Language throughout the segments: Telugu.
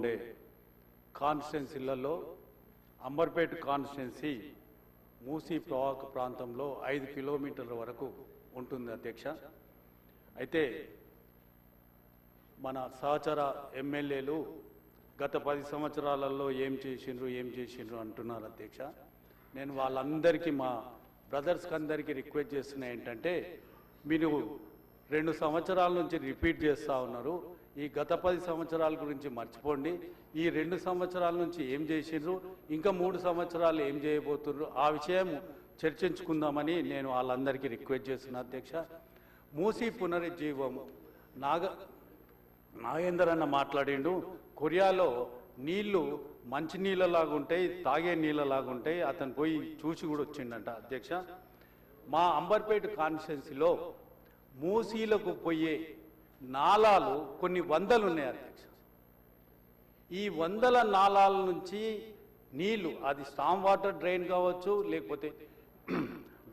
ఉండే కాన్స్టిట్యున్సీలలో అంబర్పేట కాన్స్టిట్యున్సీ మూసీ ప్రవాహక ప్రాంతంలో 5 కిలోమీటర్ల వరకు ఉంటుంది అధ్యక్ష. అయితే మన సహచర ఎమ్మెల్యేలు గత 10 సంవత్సరాలలో ఏం చేసిండ్రు అంటున్నారు అధ్యక్ష. నేను వాళ్ళందరికీ మా బ్రదర్స్కి అందరికీ రిక్వెస్ట్ చేస్తున్నా ఏంటంటే, మీరు 2 సంవత్సరాల నుంచి రిపీట్ చేస్తూ ఉన్నారు. ఈ గత 10 సంవత్సరాల గురించి మర్చిపోండి. ఈ 2 సంవత్సరాల నుంచి ఏం చేసిండ్రు, ఇంకా 3 సంవత్సరాలు ఏం చేయబోతున్నారు, ఆ విషయం చర్చించుకుందామని నేను వాళ్ళందరికీ రిక్వెస్ట్ చేస్తున్నా అధ్యక్ష. మూసీ పునరుజ్జీవము నాగేందర్ అన్న మాట్లాడిండు. కొరియాలో నీళ్లు మంచి నీళ్ళలాగా ఉంటాయి, తాగే నీళ్ళలాగా ఉంటాయి. అతను పోయి చూసి కూడా వచ్చిండంట అధ్యక్ష. మా అంబర్పేట కాన్స్టిట్యున్సీలో మూసీలకు పోయే నాలాలు కొన్ని వందలు ఉన్నాయి అధ్యక్ష. ఈ వందల నాలాల నుంచి నీళ్లు, అది స్టామ్ వాటర్ డ్రైన్ కావచ్చు, లేకపోతే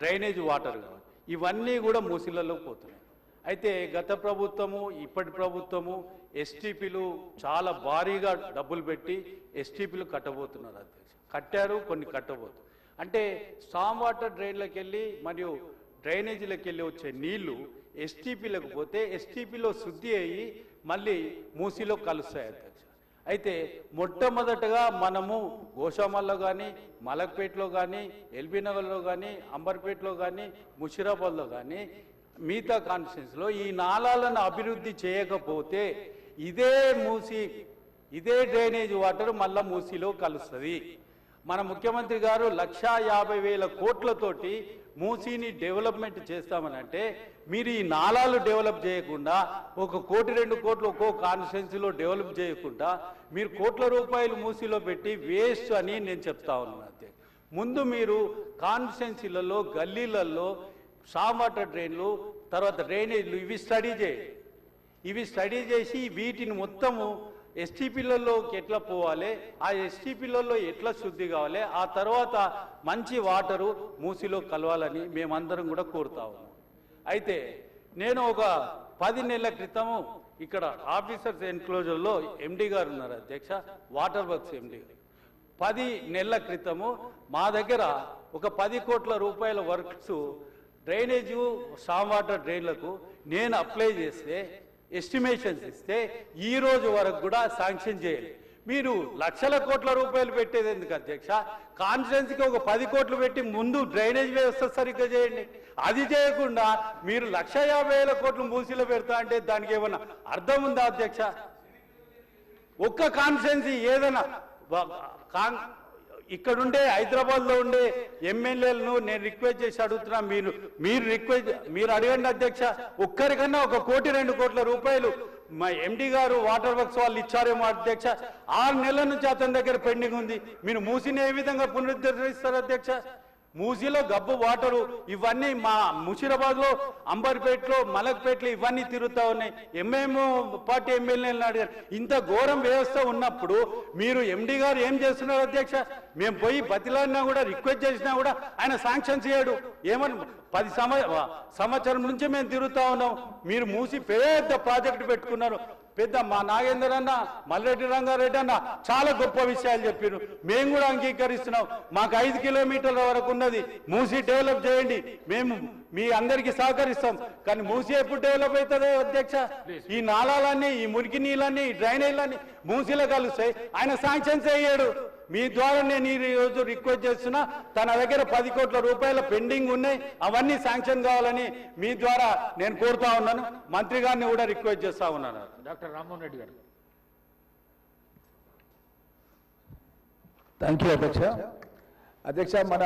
డ్రైనేజ్ వాటర్ కావచ్చు, ఇవన్నీ కూడా మూసీలలో పోతున్నాయి. అయితే గత ప్రభుత్వము ఇప్పటి ప్రభుత్వము ఎస్టీపీలు చాలా భారీగా డబ్బులు పెట్టి ఎస్టీపీలు కట్టబోతున్నారు అధ్యక్ష. కట్టారు, కొన్ని కట్టబోతున్నారు. అంటే స్టామ్ వాటర్ డ్రైన్లకు వెళ్ళి మరియు డ్రైనేజీలకు వెళ్ళి వచ్చే నీళ్లు ఎస్టీపీలకు పోతే ఎస్టీపీలో శుద్ధి అయ్యి మళ్ళీ మూసీలో కలుస్తాయి అధ్యక్ష. అయితే మొట్టమొదటగా మనము గోషామల్లో కానీ, మలక్పేటలో కానీ, ఎల్బీనగర్లో కానీ, అంబర్పేటలో కానీ, ముషిరాబాద్లో కానీ, మిగతా కాన్స్టిట్యున్సీలో ఈ నాలాలను అభివృద్ధి చేయకపోతే ఇదే డ్రైనేజ్ వాటర్ మళ్ళా మూసీలో కలుస్తుంది. మన ముఖ్యమంత్రి గారు 1,50,000 కోట్లతోటి మూసీని డెవలప్మెంట్ చేస్తామని అంటే, మీరు ఈ నాలాలు డెవలప్ చేయకుండా 1 కోటి 2 కోట్లు ఒక్కో కాన్స్టిట్యున్సీలో డెవలప్ చేయకుండా మీరు కోట్ల రూపాయలు మూసీలో పెట్టి వేస్ట్ అని నేను చెప్తా ఉన్నాను అంతే. ముందు మీరు కాన్స్టిట్యున్సీలలో, గల్లీలలో స్టామ్ వాటర్ డ్రైన్లు, తర్వాత డ్రైనేజ్లు ఇవి స్టడీ చేసి వీటిని మొత్తము ఎస్టీపీలలోకి ఎట్లా పోవాలి, ఆ ఎస్టీపీలలో ఎట్లా శుద్ధి కావాలి, ఆ తర్వాత మంచి వాటరు మూసీలో కలవాలని మేమందరం కూడా కోరుతా ఉన్నాం. అయితే నేను ఒక 10 నెలల క్రితము ఇక్కడ ఆఫీసర్స్ ఎన్క్లోజర్లో ఎండి గారు ఉన్నారు అధ్యక్ష, వాటర్ వర్క్స్ ఎండి గారు. 10 నెలల క్రితము మా దగ్గర ఒక 10 కోట్ల రూపాయల వర్క్స్ డ్రైనేజు స్టామ్ వాటర్ డ్రైన్లకు నేను అప్లై చేస్తే, ఎస్టిమేషన్స్ ఇస్తే ఈ రోజు వరకు కూడా శాంక్షన్ చేయాలి. మీరు లక్షల కోట్ల రూపాయలు పెట్టేది ఎందుకు అధ్యక్ష? కాన్స్టిట్యున్సీకి ఒక 10 కోట్లు పెట్టి ముందు డ్రైనేజ్ వ్యవస్థ సరిగ్గా చేయండి. అది చేయకుండా మీరు 1,50,000 కోట్లు మూసీలో పెడతా అంటే దానికి ఏమన్నా అర్థం ఉందా అధ్యక్ష? ఒక్క కాన్స్టిట్యున్సీ ఏదైనా ఇక్కడుండే హైదరాబాద్లో ఉండే ఎమ్మెల్యేలను నేను రిక్వెస్ట్ చేసి అడుగుతున్నా, మీరు అడగండి అధ్యక్ష. ఒక్కరికన్నా 1 కోటి 2 కోట్ల రూపాయలు మా ఎండి గారు వాటర్ వర్క్స్ వాళ్ళు ఇచ్చారేమో అధ్యక్ష. 6 నెలల నుంచి అతని దగ్గర పెండింగ్ ఉంది. మీరు మూసీని ఏ విధంగా పునరుద్ధరిస్తారు అధ్యక్ష? మూసీలో గబ్బు వాటరు ఇవన్నీ మా ముషిరాబాద్లో, అంబర్పేటలో, మలక్పేటలో ఇవన్నీ తిరుగుతూ ఉన్నాయి. పార్టీ ఎమ్మెల్యేలను అడిగారు. ఇంత ఘోరం వ్యవస్థ ఉన్నప్పుడు మీరు ఎండి గారు ఏం చేస్తున్నారు అధ్యక్ష? మేము పోయి బతిలాడినా కూడా, రిక్వెస్ట్ చేసినా కూడా ఆయన శాంక్షన్ చేయడు. ఏమని 10 సంవత్సరం నుంచి మేము తిరుగుతూ ఉన్నాం. మీరు మూసి పెద్ద ప్రాజెక్టు పెట్టుకున్నారు. పెద్ద మా నాగేందర్ అన్న, మల్రెడ్డి రంగారెడ్డి అన్న చాలా గొప్ప విషయాలు చెప్పారు. మేము కూడా అంగీకరిస్తున్నాం. మాకు 5 కిలోమీటర్ల వరకు ఉన్నది. మూసి డెవలప్ చేయండి, మేము మీ అందరికీ సహకరిస్తాం. కానీ మూసి ఎప్పుడు డెవలప్ అవుతుందో అధ్యక్ష? ఈ నాళాలన్నీ, ఈ మురికి నీళ్ళన్నీ, ఈ డ్రైనేజ్లన్నీ మూసీలో కలుస్తాయి. ఆయన శాంక్షన్ చేయడు. మీ ద్వారా నేను ఈ రోజు రిక్వెస్ట్ చేస్తున్నా, తన దగ్గర 10 కోట్ల రూపాయల పెండింగ్ ఉన్నాయి, అవన్నీ శాంక్షన్ కావాలని మీ ద్వారా నేను కోరుతా ఉన్నాను. మంత్రి గారిని కూడా రిక్వెస్ట్ చేస్తా ఉన్నాను. డాక్టర్ రామ్మోహన్ రెడ్డి గారు. థ్యాంక్ యూ అధ్యక్ష. మన